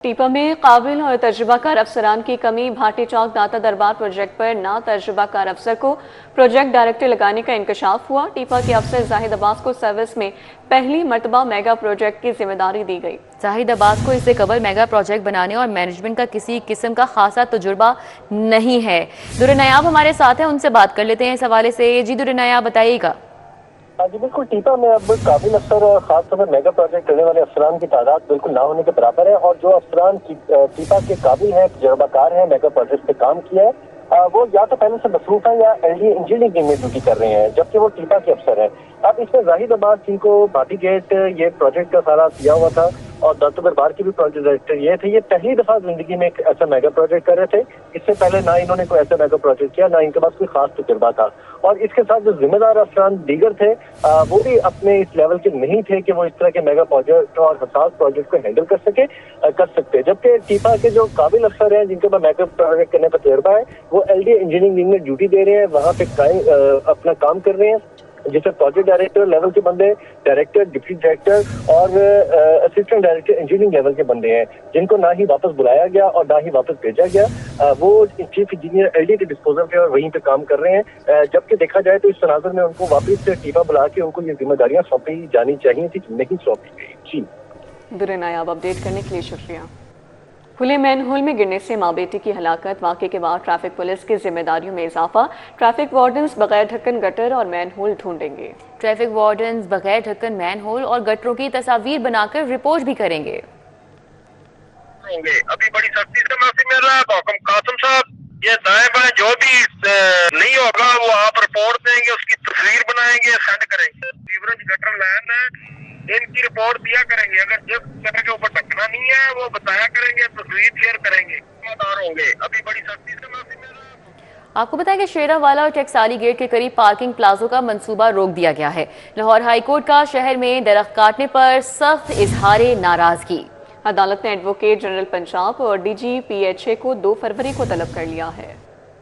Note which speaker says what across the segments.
Speaker 1: ٹیپا میں قابل اور تجربہ کار افسران کی کمی۔ بھاٹی چوک داتا دربار پروجیکٹ پر نا تجربہ کار افسر کو پروجیکٹ ڈائریکٹر لگانے کا انکشاف ہوا۔ ٹیپا کے افسر زاہد عباس کو سروس میں پہلی مرتبہ میگا پروجیکٹ کی ذمہ داری دی گئی۔
Speaker 2: زاہد عباس کو اس سے قبل میگا پروجیکٹ بنانے اور مینجمنٹ کا کسی قسم کا خاصا تجربہ نہیں ہے۔ در نیاب ہمارے ساتھ ہیں، ان سے بات کر لیتے ہیں اس حوالے سے۔ جی در نیاب بتائیے گا۔
Speaker 3: جی بالکل، ٹیپا میں اب قابل افسر اور خاص طور پر میگا پروجیکٹ کرنے والے افسران کی تعداد بالکل نہ ہونے کے برابر ہے، اور جو افسران ٹیپا کے قابل ہیں، تجربہ کار ہیں، میگا پروجیکٹ پہ کام کیا ہے، وہ یا تو پہلے سے مصروف ہیں یا ایل ڈی انجینئرنگ میں ڈیوٹی کر رہے ہیں، جبکہ وہ ٹیپا کے افسر ہیں۔ اب اس میں زاہد عباس جن کو بھاٹی گیٹ یہ پروجیکٹ کا سارا دیا ہوا تھا، اور داتا دربار کی بھی پروجیکٹ ڈائریکٹر یہ تھے، یہ پہلی دفعہ زندگی میں ایک ایسا میگا پروجیکٹ کر رہے تھے۔ اس سے پہلے نہ انہوں نے کوئی ایسا میگا پروجیکٹ کیا، نہ ان کے پاس کوئی خاص تجربہ تھا، اور اس کے ساتھ جو ذمہ دار افسران دیگر تھے وہ بھی اپنے اس لیول کے نہیں تھے کہ وہ اس طرح کے میگا پروجیکٹ اور حساس پروجیکٹ کو ہینڈل کر سکتے، جبکہ ٹیپا کے جو قابل افسر ہیں جن کے پاس میگا پروجیکٹ کرنے کا تجربہ ہے، وہ ایل ڈی انجینئرنگ میں ڈیوٹی دے رہے ہیں، وہاں پہ اپنا کام کر رہے ہیں، جس میں پروجیکٹ ڈائریکٹر لیول کے بندے، ڈائریکٹر، ڈپٹی ڈائریکٹر اور اسسٹنٹ ڈائریکٹر انجینئرنگ لیول کے بندے ہیں، جن کو نہ ہی واپس بلایا گیا اور نہ ہی واپس بھیجا گیا۔ وہ چیف انجینئر ایل ڈی کے ڈسپوزل پہ اور وہیں پہ کام کر رہے ہیں، جبکہ دیکھا جائے تو اس تناظر میں ان کو واپس سے ٹیپا بلا کے ان کو یہ ذمہ داریاں سونپی جانی چاہیے تھی، نہیں سونپی گئی۔ جی
Speaker 1: در نیاب اپڈیٹ کرنے کے لیے شکریہ۔ کھلے مین ہول میں گرنے سے ماں بیٹی کی ہلاکت، واقعے کے بعد ٹریفک پولیس کی ذمہ داریوں میں اضافہ، ٹریفک وارڈنز بغیر ڈھکن گٹر اور مین ہول ڈھونڈیں گے۔
Speaker 2: ٹریفک وارڈنز بغیر ڈھکن مین ہول اور گٹروں کی تصاویر بنا کر رپورٹ بھی کریں گے۔
Speaker 4: ابھی بڑی سختی سے معافی مل رہا ہے حکم قاسم صاحب، یہ دائیں بائیں جو بھی نہیں ہوگا وہ آپ رپورٹ دیں گے، اس کی تصویر بنائیں گے، سینڈ کریں گے۔ سیوریج گٹر لائن ہے، ان کی رپورٹ دیا کریں گے، اگر جس جگہ کے اوپر ڈھکنا نہیں ہے وہ بتایا کریں گے، تصویر شیئر کریں گے، ذمہ دار ہوں گے۔ ابھی بڑی سختی سے معافی مل رہا ہے۔
Speaker 2: آپ کو بتائیں کہ شیرہ والا اور ٹیکسالی گیٹ کے قریب پارکنگ پلازوں کا منصوبہ روک دیا گیا ہے۔ لاہور ہائی کورٹ کا شہر میں درخت کاٹنے پر سخت اظہار ناراضگی۔
Speaker 1: عدالت نے ایڈوکیٹ جنرل پنجاب اور D G P H A کو 2 فروری کو طلب کر لیا ہے۔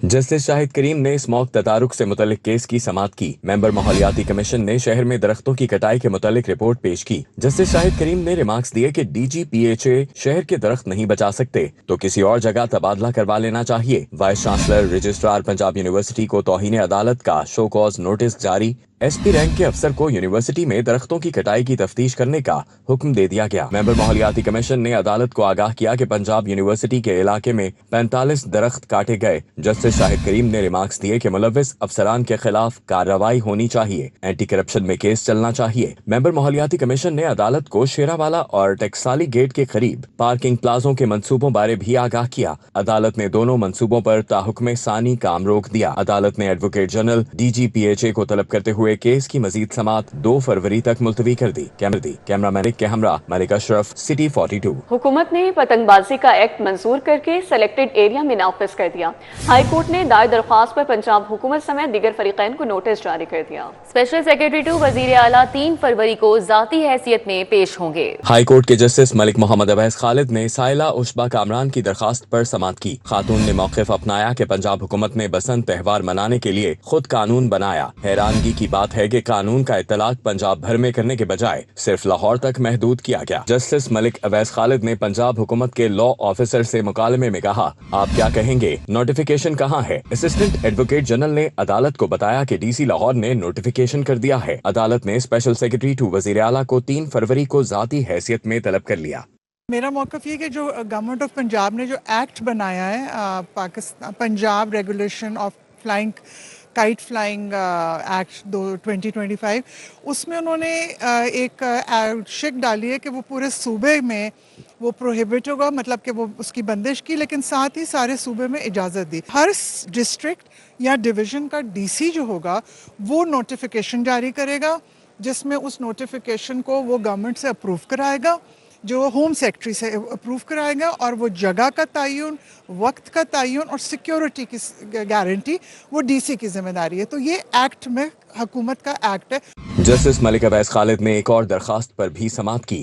Speaker 5: جسٹس شاہد کریم نے اسموک تدارک سے متعلق کیس کی سماعت کی۔ ممبر ماحولیاتی کمیشن نے شہر میں درختوں کی کٹائی کے متعلق رپورٹ پیش کی۔ جسٹس شاہد کریم نے ریمارکس دیے کہ ڈی جی پی ایچ اے شہر کے درخت نہیں بچا سکتے تو کسی اور جگہ تبادلہ کروا لینا چاہیے۔ Vice chancellor registrar Punjab university کو توہین عدالت کا شو کاز نوٹس جاری۔ ایس پی رینک کے افسر کو یونیورسٹی میں درختوں کی کٹائی کی تفتیش کرنے کا حکم دے دیا گیا۔ ممبر ماحولیاتی کمیشن نے عدالت کو آگاہ کیا کہ پنجاب یونیورسٹی کے علاقے میں 45 درخت کاٹے گئے۔ جسٹس شاہد کریم نے ریمارکس دیے کہ ملوث افسران کے خلاف کارروائی ہونی چاہیے، اینٹی کرپشن میں کیس چلنا چاہیے۔ ممبر ماحولیاتی کمیشن نے عدالت کو شیرہ والا اور ٹیکسالی گیٹ کے قریب پارکنگ پلازوں کے منصوبوں بارے بھی آگاہ کیا۔ عدالت نے دونوں منصوبوں پر تاحکم ثانی کام روک دیا۔ عدالت نے advocate general D G P H A کو طلب کرتے ہوئے کیس کی مزید سماعت 2 فروری تک ملتوی کر دی۔ کیمرہ مین کے ہمراہ ملک اشرف، سٹی 42۔
Speaker 1: حکومت نے پتنگ بازی کا ایکٹ منظور کر کے سلیکٹڈ ایریا میں نافذ کر دیا۔ ہائی کورٹ نے دائر درخواست پر پنجاب حکومت سمیت دیگر فریقین کو نوٹس جاری کر دیا۔
Speaker 2: اسپیشل سیکرٹری ٹو وزیر اعلیٰ 3 فروری کو ذاتی حیثیت میں پیش ہوں گے۔
Speaker 5: ہائی کورٹ کے جسٹس ملک محمد اویس خالد نے سائلہ عشبہ کامران کی درخواست پر سماعت کی۔ خاتون نے موقف اپنایا کہ پنجاب حکومت نے بسنت تہوار منانے کے لیے خود قانون بنایا۔ حیرانگی کی بات ہے کہ قانون کا اطلاق پنجاب بھر میں کرنے کے بجائے صرف لاہور تک محدود کیا گیا۔ جسٹس ملک اویس خالد نے پنجاب حکومت کے لا آفیسر سے مکالمے میں کہا، آپ کیا کہیں گے، نوٹیفیکیشن کہاں ہے؟ اسسٹنٹ ایڈوکیٹ جنرل نے عدالت کو بتایا کہ ڈی سی لاہور نے نوٹیفیکیشن کر دیا ہے۔ عدالت نے اسپیشل سیکرٹری ٹو وزیر اعلیٰ کو 3 فروری کو ذاتی حیثیت میں طلب کر لیا۔
Speaker 6: میرا موقف یہ کہ جو گورنمنٹ آف پنجاب نے جو ایکٹ بنایا ہے، Punjab regulation of flying kite flying act 2025، اس میں انہوں نے ایک شک ڈالی ہے کہ وہ پورے صوبے میں وہ پروہیبٹ ہوگا، مطلب کہ وہ اس کی بندش کی، لیکن ساتھ ہی سارے صوبے میں اجازت دی۔ ہر ڈسٹرکٹ یا ڈویژن کا ڈی سی جو ہوگا وہ نوٹیفیکیشن جاری کرے گا، جس میں اس نوٹیفیکیشن کو وہ گورنمنٹ سے اپروو کرائے گا، جو ہوم سیکٹری سے اپروو کرائے گا، اور وہ جگہ کا تعین، وقت کا تعین اور سیکیورٹی کی گارنٹی وہ ڈی سی کی ذمہ داری ہے۔ تو یہ ایکٹ میں حکومت کا ایکٹ ہے۔
Speaker 5: جسٹس ملک اویس خالد نے ایک اور درخواست پر بھی سماعت کی۔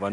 Speaker 7: 1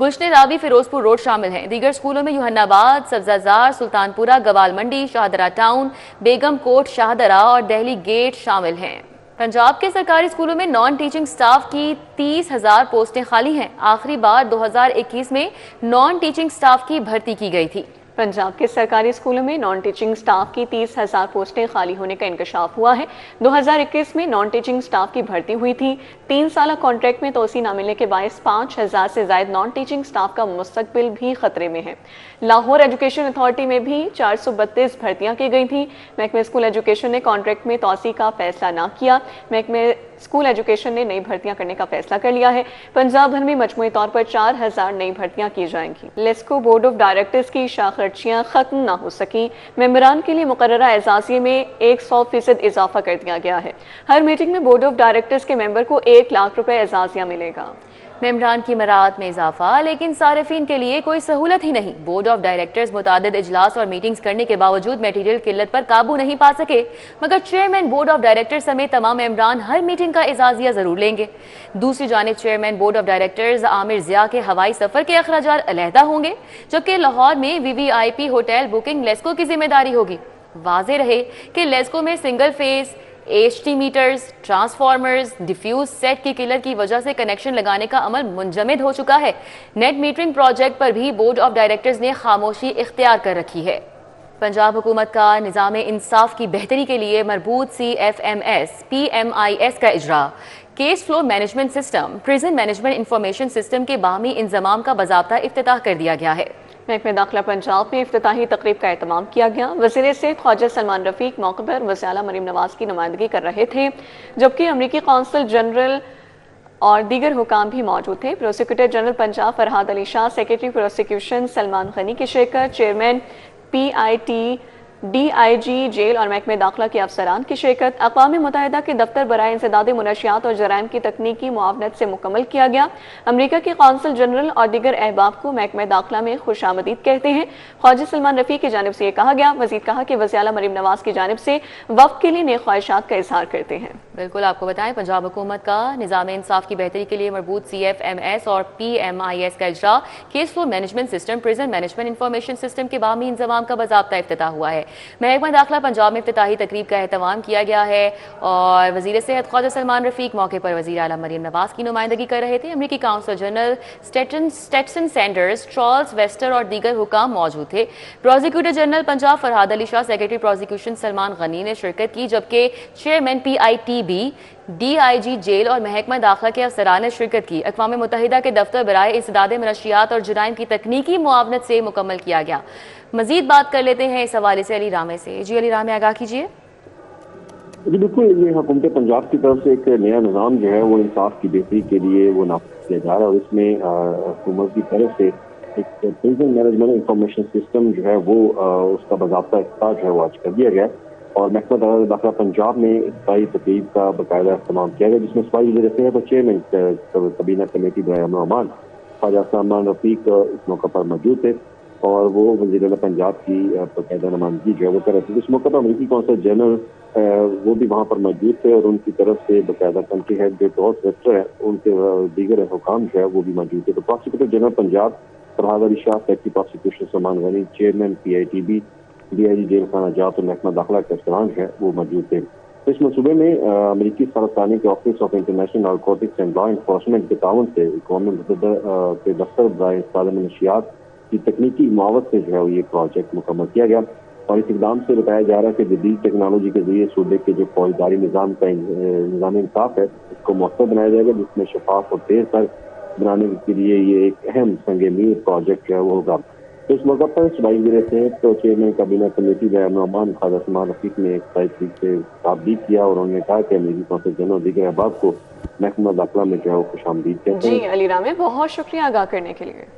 Speaker 2: گلشن راوی، فیروزپور روڈ شامل ہیں۔ دیگر اسکولوں میں یوحنا آباد، سبزہ زار، سلطان پورہ، گوال منڈی، شاہدرہ ٹاؤن، بیگم کوٹ شاہدرہ اور دہلی گیٹ شامل ہیں۔ پنجاب کے سرکاری اسکولوں میں نان ٹیچنگ سٹاف کی 30,000 پوسٹیں خالی ہیں۔ آخری بار 2021 میں نان ٹیچنگ سٹاف کی بھرتی کی گئی تھی۔
Speaker 1: پنجاب کے سرکاری اسکولوں میں نان ٹیچنگ سٹاف کی 30,000 پوسٹیں خالی ہونے کا انکشاف ہوا ہے۔ 2021 میں نان ٹیچنگ سٹاف کی بھرتی ہوئی تھی۔ 3 سالہ کانٹریکٹ میں توسیع نہ ملنے کے باعث 5,000 سے زائد نان ٹیچنگ سٹاف کا مستقبل بھی خطرے میں ہے۔ لاہور ایجوکیشن اتھارٹی میں بھی 432 بھرتیاں کی گئی تھیں۔ محکمہ اسکول ایجوکیشن نے کانٹریکٹ میں توسیع کا فیصلہ نہ کیا۔ محکمہ اسکول ایجوکیشن نے نئی بھرتیاں کرنے کا فیصلہ کر لیا ہے۔ پنجاب بھر میں مجموعی طور پر 4,000 نئی بھرتیاں کی جائیں گی۔ لیسکو بورڈ آف ڈائریکٹرز کی شاخرچیاں ختم نہ ہو سکیں۔ ممبران کے لیے مقررہ اعزازیے میں 100% اضافہ کر دیا گیا ہے۔ ہر میٹنگ میں بورڈ آف ڈائریکٹرز کے ممبر کو 1 لاکھ روپے اعزازیہ ملے گا۔
Speaker 2: ممبران کی مراعات میں اضافہ، لیکن صارفین کے لیے کوئی سہولت ہی نہیں۔ بورڈ آف ڈائریکٹرز متعدد اجلاس اور میٹنگز کرنے کے باوجود میٹیریل قلت پر قابو نہیں پا سکے، مگر چیئرمین بورڈ آف ڈائریکٹرز سمیت تمام ممبران ہر میٹنگ کا اعزازیہ ضرور لیں گے۔ دوسری جانب چیئرمین بورڈ آف ڈائریکٹرز عامر ضیاء کے ہوائی سفر کے اخراجات علیحدہ ہوں گے، جبکہ لاہور میں VVIP ہوٹل بکنگ لیسکو کی ذمہ داری ہوگی۔ واضح رہے کہ لیسکو میں single phase HT meters, transformers, defuse set کی قلت کی وجہ سے کنیکشن لگانے کا عمل منجمد ہو چکا ہے۔ نیٹ میٹرنگ پروجیکٹ پر بھی بورڈ آف ڈائریکٹرز نے خاموشی اختیار کر رکھی ہے۔ پنجاب حکومت کا نظام انصاف کی بہتری کے لیے مربوط CFMS PMIS کا اجرا، case flu management system, prison management information system کے باہمی انضمام کا باضابطہ افتتاح کر دیا گیا ہے۔
Speaker 1: محکمہ داخلہ پنجاب میں افتتاحی تقریب کا اہتمام کیا گیا۔ وزیر صحت خواجہ سلمان رفیق موقع پر وزیر اعلیٰ مریم نواز کی نمائندگی کر رہے تھے، جبکہ امریکی قونصل جنرل اور دیگر حکام بھی موجود تھے۔ Prosecutor general Punjab Farhad Ali Shah, secretary prosecution Salman غنی کی شرکت، چیئرمین PIT DIG جیل اور محکمہ داخلہ کے افسران کی شرکت۔ اقوام متحدہ کے دفتر برائے انسداد منشیات اور جرائم کی تکنیکی معاونت سے مکمل کیا گیا۔ امریکہ کے قونصل جنرل اور دیگر احباب کو محکمہ داخلہ میں خوش آمدید کہتے ہیں۔ خواجہ سلمان رفیق کی جانب سے یہ کہا گیا۔ مزید کہا کہ وزیر اعلیٰ مریم نواز کی جانب سے وفد کے لیے نیک خواہشات کا اظہار کرتے ہیں۔
Speaker 2: بالکل، آپ کو بتائیں پنجاب حکومت کا نظام انصاف کی بہتری کے لیے مربوط CFMS اور PMIS کا اجرا، case flu management system, prison management information system کے باہمی انضمام کا باضابطہ افتتاح ہوا ہے۔ محکمہ داخلہ پنجاب میں افتتاحی تقریب کا اہتمام کیا گیا ہے اور وزیر صحت خواجہ سلمان رفیق موقع پر وزیر اعلیٰ مریم نواز کی نمائندگی کر رہے تھے۔ امریکی قونصل جنرل سٹیٹسن سینڈرز، چارلز ویسٹر اور دیگر حکام موجود تھے۔ Prosecutor general Punjab Farhad Ali Shah, secretary prosecution Salman غنی نے شرکت کی، جبکہ چیئرمین PITB DIG جیل اور محکمہ داخلہ کے افسران نے شرکت کی۔ اقوام متحدہ کے دفتر برائے انسداد منشیات اور جرائم کی تکنیکی معاونت سے مکمل کیا گیا۔ مزید بات کر لیتے ہیں اس حوالے سے علی رامے سے۔ جی علی رامے، آگاہ کیجیے۔
Speaker 8: جی بالکل، یہ حکومت پنجاب کی طرف سے ایک نیا نظام جو ہے وہ انصاف کی بہتری کے لیے وہ نافذ کیا جا رہا ہے، اور اس میں حکومت کی طرف سے ایک پریزن مینجمنٹ انفارمیشن سسٹم جو ہے وہ اس کا باضابطہ افتتاح جو ہے وہ آج کر دیا گیا، اور محکمہ داخلہ پنجاب میں افتتاحی تقریب کا باقاعدہ اہتمام کیا گیا، جس میں صوبائی وزیر صحت اور چیئرمین کابینہ کمیٹی برائے امن و امان خواجہ سلمان رفیق اس موقع پر موجود تھے، اور وہ وزیر اعلیٰ پنجاب کی باقاعدہ نمائندگی جو ہے وہ کر رہے تھے۔ اس موقع پر امریکی قونصل جنرل وہ بھی وہاں پر موجود تھے، اور ان کی طرف سے باقاعدہ کنٹری ہیڈ جو ٹاس ویسٹر ہے ان کے دیگر حکام جو ہے وہ بھی موجود تھے۔ تو prosecutor general Punjab Farhad Ali Shah, secretary prosecution Salman غنی، چیئرمین PITB DIG جیل خانہ جات اور محکمہ داخلہ کے افسران جو ہے وہ موجود تھے۔ تو اس منصوبے میں امریکی سفارتخانے کے office of international narcotics and law enforcement کے تعاون سے اقوام متحدہ کے دفتر برائے انسداد منشیات کی تکنیکی معاونت سے جو ہے یہ پروجیکٹ مکمل کیا گیا، اور اس اقدام سے بتایا جا رہا ہے کہ جدید ٹیکنالوجی کے ذریعے صوبے کے جو فوجداری نظام کا نظام انصاف ہے اس کو مؤثر بنایا جائے گا، جس میں شفاف اور تیز تر بنانے کے لیے یہ ایک اہم سنگ میل پروجیکٹ جو ہے وہ ہوگا۔ تو اس موقع پر صوبائی وزیر صحت اور چیئرمین کابینہ کمیٹی برائے امن و امان خواجہ سلمان رفیق نے ایک طریقے سے خطاب بھی کیا، اور انہوں نے کہا کہ امریکی قونصل جنرل دیگر احباب کو محکمہ داخلہ میں جو ہے وہ خوش آمدید کہتے ہیں۔
Speaker 1: جی علی رامے، بہت شکریہ آگاہ کرنے کے لیے۔